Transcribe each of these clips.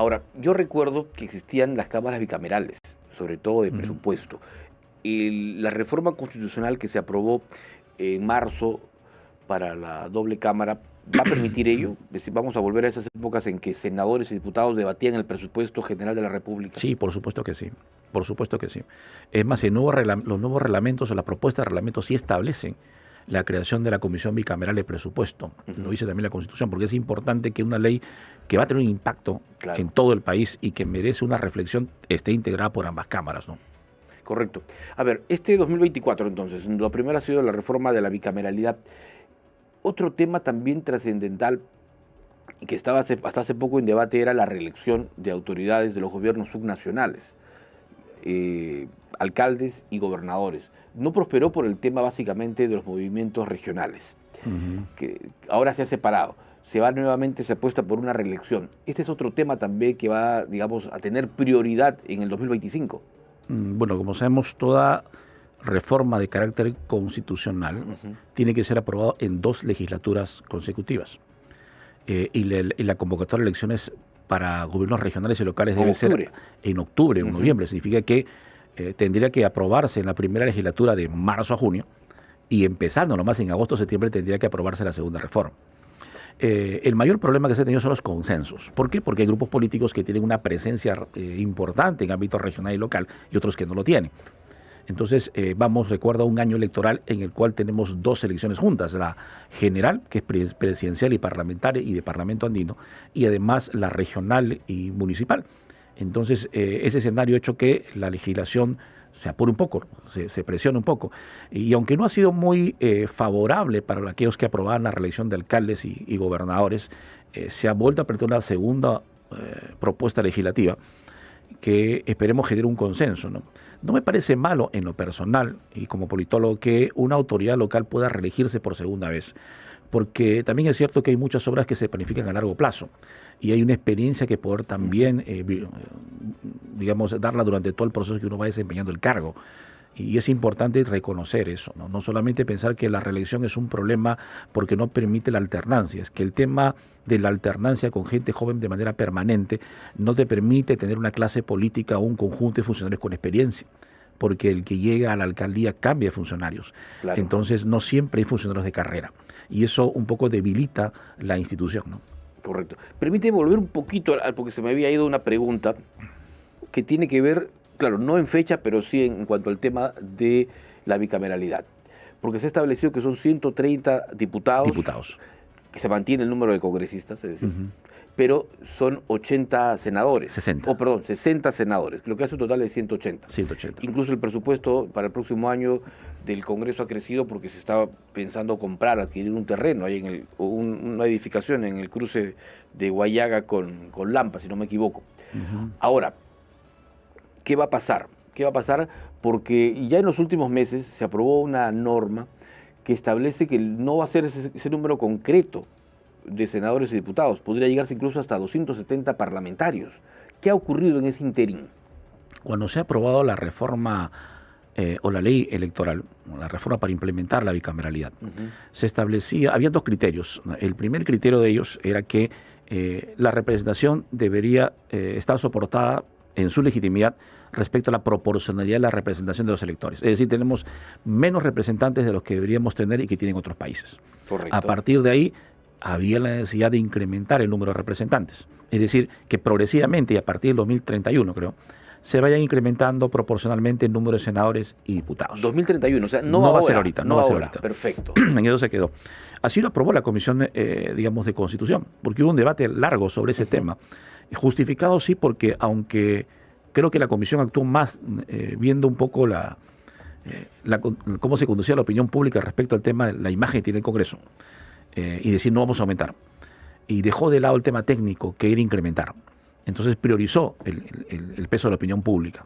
Ahora, yo recuerdo que existían las cámaras bicamerales, sobre todo de Ujú. presupuesto. La reforma constitucional que se aprobó en marzo para la doble cámara va a permitir ello. Es decir, vamos a volver a esas épocas en que senadores y diputados debatían el presupuesto general de la República. Sí, por supuesto que sí. Por supuesto que sí. Es más, los nuevos reglamentos o la propuesta de reglamento sí establecen la creación de la Comisión Bicameral de Presupuesto. Lo Ujú. dice también la Constitución, porque es importante que una ley que va a tener un impacto en Claro, todo el país y que merece una reflexión esté integrada por ambas cámaras, ¿no? correcto. A ver, este 2024 entonces, la primera ha sido la reforma de la bicameralidad. Otro tema también trascendental y que estaba hasta hace poco en debate era la reelección de autoridades de los gobiernos subnacionales, alcaldes y gobernadores. No prosperó por el tema básicamente de los movimientos regionales, Ujú. que ahora se ha separado. Se apuesta por una reelección. Este es otro tema también que va, digamos, a tener prioridad en el 2025. Bueno, como sabemos, toda reforma de carácter constitucional Ujú. tiene que ser aprobada en 2 legislaturas consecutivas. Y la convocatoria de elecciones para gobiernos regionales y locales En debe ser octubre. en octubre o Ujú. noviembre. Significa que tendría que aprobarse en la primera legislatura de marzo a junio y empezando nomás en agosto o septiembre tendría que aprobarse la segunda reforma. El mayor problema que se ha tenido son los consensos. ¿Por qué? Porque hay grupos políticos que tienen una presencia importante en ámbito regional y local y otros que no lo tienen. Entonces, recuerda un año electoral en el cual tenemos 2 elecciones juntas, la general, que es presidencial y parlamentaria y de Parlamento Andino, y además la regional y municipal. Entonces, ese escenario ha hecho que la legislación se apure un poco, se presione un poco. Y aunque no ha sido muy favorable para aquellos que aprobaban la reelección de alcaldes y gobernadores, se ha vuelto a presentar una segunda propuesta legislativa que esperemos genere un consenso, ¿no? No me parece malo en lo personal y como politólogo que una autoridad local pueda reelegirse por segunda vez, porque también es cierto que hay muchas obras que se planifican a largo plazo y hay una experiencia que poder Ujú. también, digamos, darla durante todo el proceso que uno va desempeñando el cargo. Y es importante reconocer eso, ¿no? No solamente pensar que la reelección es un problema porque no permite la alternancia, es que el tema de la alternancia con gente joven de manera permanente no te permite tener una clase política o un conjunto de funcionarios con experiencia, porque el que llega a la alcaldía cambia de funcionarios. Claro. Entonces no siempre hay funcionarios de carrera y eso un poco debilita la institución, ¿no? Correcto. Permíteme volver un poquito, porque se me había ido una pregunta que tiene que ver, claro, no en fecha, pero sí en cuanto al tema de la bicameralidad. Porque se ha establecido que son 130 diputados, Diputados. que se mantiene el número de congresistas, es decir, Ujú. pero son 80 senadores, 60. o perdón, 60 senadores, lo que hace un total de 180. 180. Incluso el presupuesto para el próximo año del Congreso ha crecido porque se estaba pensando comprar, adquirir un terreno, ahí una edificación en el cruce de Guayaga con Lampa, si no me equivoco. Ujú. Ahora, ¿qué va a pasar? ¿Qué va a pasar? Porque ya en los últimos meses se aprobó una norma que establece que no va a ser ese número concreto de senadores y diputados, podría llegarse incluso hasta 270 parlamentarios. ¿Qué ha ocurrido en ese interín? Cuando se ha aprobado la reforma o la ley electoral, la reforma para implementar la bicameralidad, Ujú. se establecía, había 2 criterios, ¿no? El primer criterio de ellos era que la representación debería estar soportada en su legitimidad respecto a la proporcionalidad de la representación de los electores. Es decir, tenemos menos representantes de los que deberíamos tener y que tienen otros países. A Correcto. partir de ahí, había la necesidad de incrementar el número de representantes. Es decir, que progresivamente y a partir del 2031, creo, se vayan incrementando proporcionalmente el número de senadores y diputados. 2031, o sea, no No va a ser ahora, ahorita, no no va a ser ahora. ahorita. Perfecto. En eso se quedó. Así lo aprobó la Comisión, digamos, de Constitución, porque hubo un debate largo sobre ese Ujú. tema. Justificado sí, porque aunque creo que la Comisión actuó más viendo un poco cómo se conducía la opinión pública respecto al tema de la imagen que tiene el Congreso, y decir no vamos a aumentar. Y dejó de lado el tema técnico, que era incrementar. Entonces priorizó el peso de la opinión pública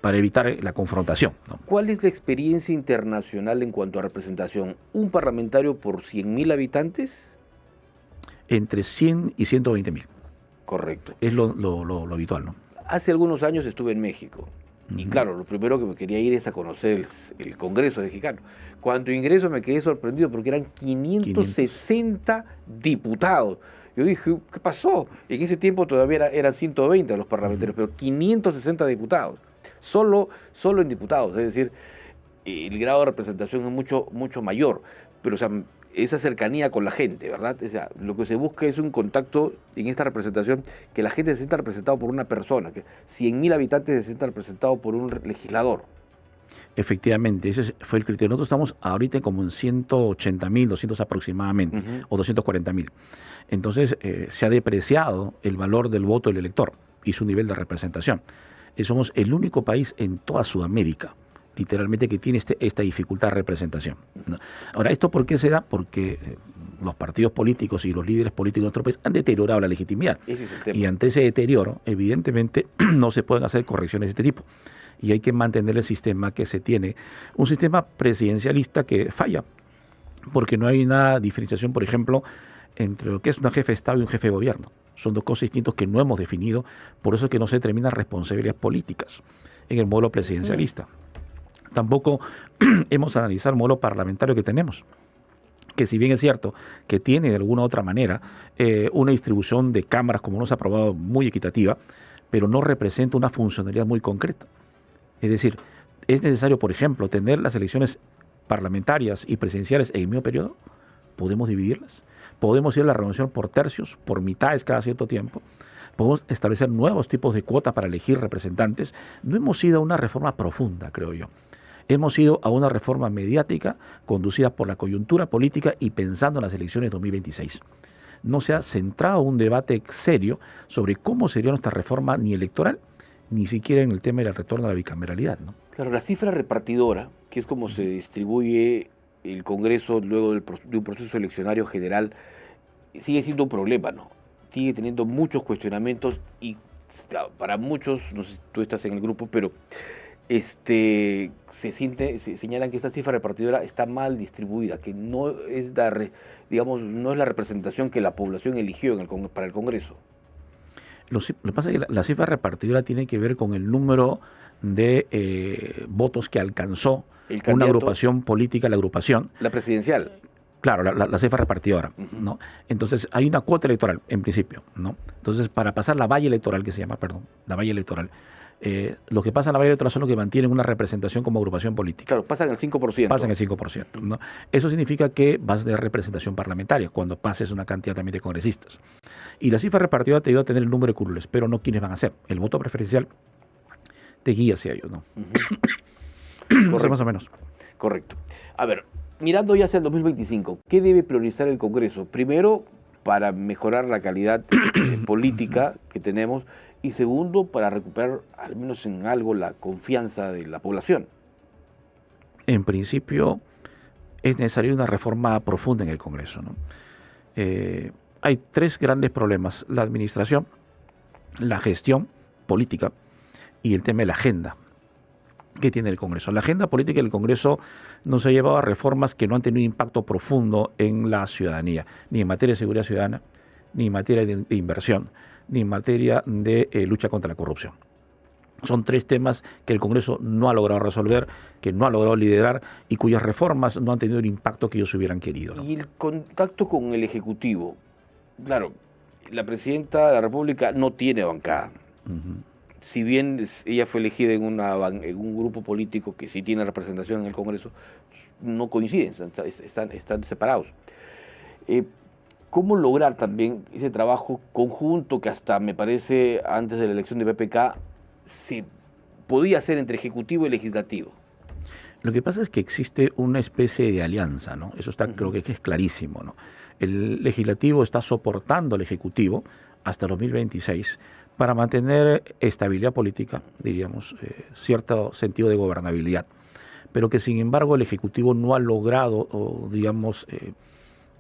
para evitar la confrontación, ¿no? ¿Cuál es la experiencia internacional en cuanto a representación? ¿Un parlamentario por 100.000 habitantes? Entre 100 y 120 mil. Correcto. Es lo habitual, ¿no? Hace algunos años estuve en México. Y Ujú. claro, lo primero que me quería ir es a conocer el Congreso mexicano. Cuando ingreso me quedé sorprendido porque eran 500. 560 diputados. Yo dije, ¿qué pasó? En ese tiempo todavía eran 120 los parlamentarios, pero 560 diputados, solo en diputados, es decir, el grado de representación es mucho mayor, pero o sea, esa cercanía con la gente, ¿verdad? O sea, lo que se busca es un contacto en esta representación, que la gente se sienta representada por una persona, que 100.000 habitantes se sientan representados por un legislador. Efectivamente, ese fue el criterio. Nosotros estamos ahorita como en 180.000, 200 aproximadamente, o 240.000. Entonces, se ha depreciado el valor del voto del elector y su nivel de representación. Somos el único país en toda Sudamérica, literalmente, que tiene esta dificultad de representación, ¿no? Ahora, ¿esto por qué se da? Porque los partidos políticos y los líderes políticos de nuestro país han deteriorado la legitimidad. Ese es el tema. Y ante ese deterioro, evidentemente, no se pueden hacer correcciones de este tipo. Y hay que mantener el sistema que se tiene, un sistema presidencialista que falla, porque no hay una diferenciación, por ejemplo, entre lo que es un jefe de Estado y un jefe de gobierno. Son dos cosas distintas que no hemos definido, por eso es que no se determinan responsabilidades políticas en el modelo presidencialista. Tampoco hemos analizado el modelo parlamentario que tenemos, que si bien es cierto que tiene de alguna u otra manera una distribución de cámaras, como nos ha aprobado, muy equitativa, pero no representa una funcionalidad muy concreta. Es decir, es necesario, por ejemplo, tener las elecciones parlamentarias y presidenciales en el mismo periodo. Podemos dividirlas. Podemos ir a la renovación por tercios, por mitades cada cierto tiempo. Podemos establecer nuevos tipos de cuotas para elegir representantes. No hemos ido a una reforma profunda, creo yo. Hemos ido a una reforma mediática conducida por la coyuntura política y pensando en las elecciones de 2026. No se ha centrado un debate serio sobre cómo sería nuestra reforma ni electoral, ni siquiera en el tema del retorno a la bicameralidad, ¿no? Claro, la cifra repartidora, que es como se distribuye el Congreso luego de un proceso eleccionario general, sigue siendo un problema, ¿no? Sigue teniendo muchos cuestionamientos y, claro, para muchos, no sé si tú estás en el grupo, pero se señalan que esta cifra repartidora está mal distribuida, que no es no es la representación que la población eligió para el Congreso. Lo que pasa es que la cifra repartidora tiene que ver con el número de votos que alcanzó una agrupación política, la agrupación. La presidencial. Claro, la cifra repartidora, ¿no? Entonces, hay una cuota electoral, en principio, ¿no? Entonces, para pasar la valla electoral, la valla electoral, los que pasan la valla electoral son los que mantienen una representación como agrupación política. Claro, pasan el 5%. Pasan el 5%, ¿no? Eso significa que vas de representación parlamentaria, cuando pases una cantidad también de congresistas. Y la cifra repartidora te ayuda a tener el número de curules, pero no quiénes van a ser. El voto preferencial te guía hacia ellos, ¿no? No sé, más o menos. Correcto. A ver, mirando ya hacia el 2025, ¿qué debe priorizar el Congreso? Primero, para mejorar la calidad política que tenemos, y segundo, para recuperar, al menos en algo, la confianza de la población. En principio, es necesaria una reforma profunda en el Congreso, ¿no? Hay tres grandes problemas: la administración, la gestión política y el tema de la agenda que tiene el Congreso. La agenda política del Congreso nos ha llevado a reformas que no han tenido impacto profundo en la ciudadanía, ni en materia de seguridad ciudadana, ni en materia de inversión, ni en materia de lucha contra la corrupción. Son tres temas que el Congreso no ha logrado resolver, que no ha logrado liderar y cuyas reformas no han tenido el impacto que ellos hubieran querido, ¿no? Y el contacto con el Ejecutivo. Claro, la Presidenta de la República no tiene bancada. Si bien ella fue elegida en un grupo político que sí tiene representación en el Congreso, no coinciden, están separados. ¿Cómo lograr también ese trabajo conjunto que hasta, me parece, antes de la elección de PPK, se podía hacer entre Ejecutivo y Legislativo? Lo que pasa es que existe una especie de alianza, ¿no? Eso está, creo que es clarísimo, ¿no? El Legislativo está soportando al Ejecutivo hasta 2026 para mantener estabilidad política, diríamos, cierto sentido de gobernabilidad, pero que sin embargo el Ejecutivo no ha logrado, digamos,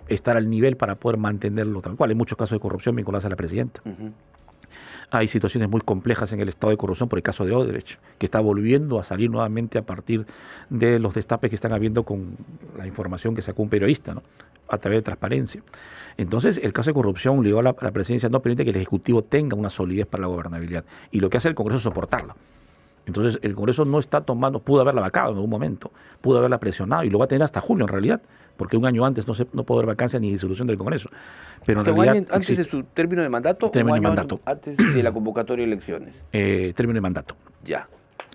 estar al nivel para poder mantenerlo tal cual. Hay muchos casos de corrupción vinculados a la presidenta. Hay situaciones muy complejas en el estado de corrupción por el caso de Odebrecht, que está volviendo a salir nuevamente a partir de los destapes que están habiendo con la información que sacó un periodista, ¿no?, a través de transparencia. Entonces, el caso de corrupción ligado a la presidencia no permite que el Ejecutivo tenga una solidez para la gobernabilidad. Y lo que hace el Congreso es soportarla. Entonces el Congreso no está tomando, pudo haberla vacado en algún momento, pudo haberla presionado y lo va a tener hasta julio en realidad, porque un año antes no puede haber vacancia ni disolución del Congreso. Pero O sea, en un realidad año antes de su término de mandato término o de un año mandato. antes de la convocatoria de elecciones. Término de mandato. Ya.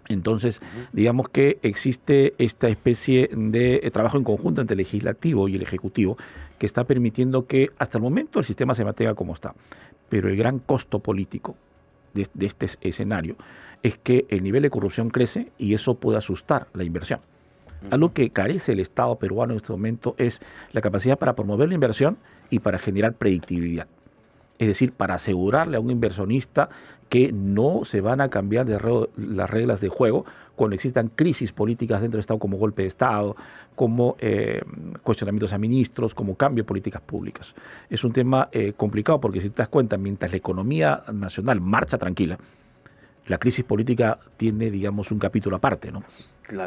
Entonces, digamos que existe esta especie de trabajo en conjunto entre el legislativo y el ejecutivo que está permitiendo que hasta el momento el sistema se mantenga como está. Pero el gran costo político de este escenario es que el nivel de corrupción crece y eso puede asustar la inversión. Algo que carece el Estado peruano en este momento es la capacidad para promover la inversión y para generar predictibilidad. Es decir, para asegurarle a un inversionista que no se van a cambiar las reglas de juego cuando existan crisis políticas dentro del Estado, como golpe de Estado, como cuestionamientos a ministros, como cambio de políticas públicas. Es un tema complicado porque si te das cuenta, mientras la economía nacional marcha tranquila, la crisis política tiene, digamos, un capítulo aparte, ¿no? Claro.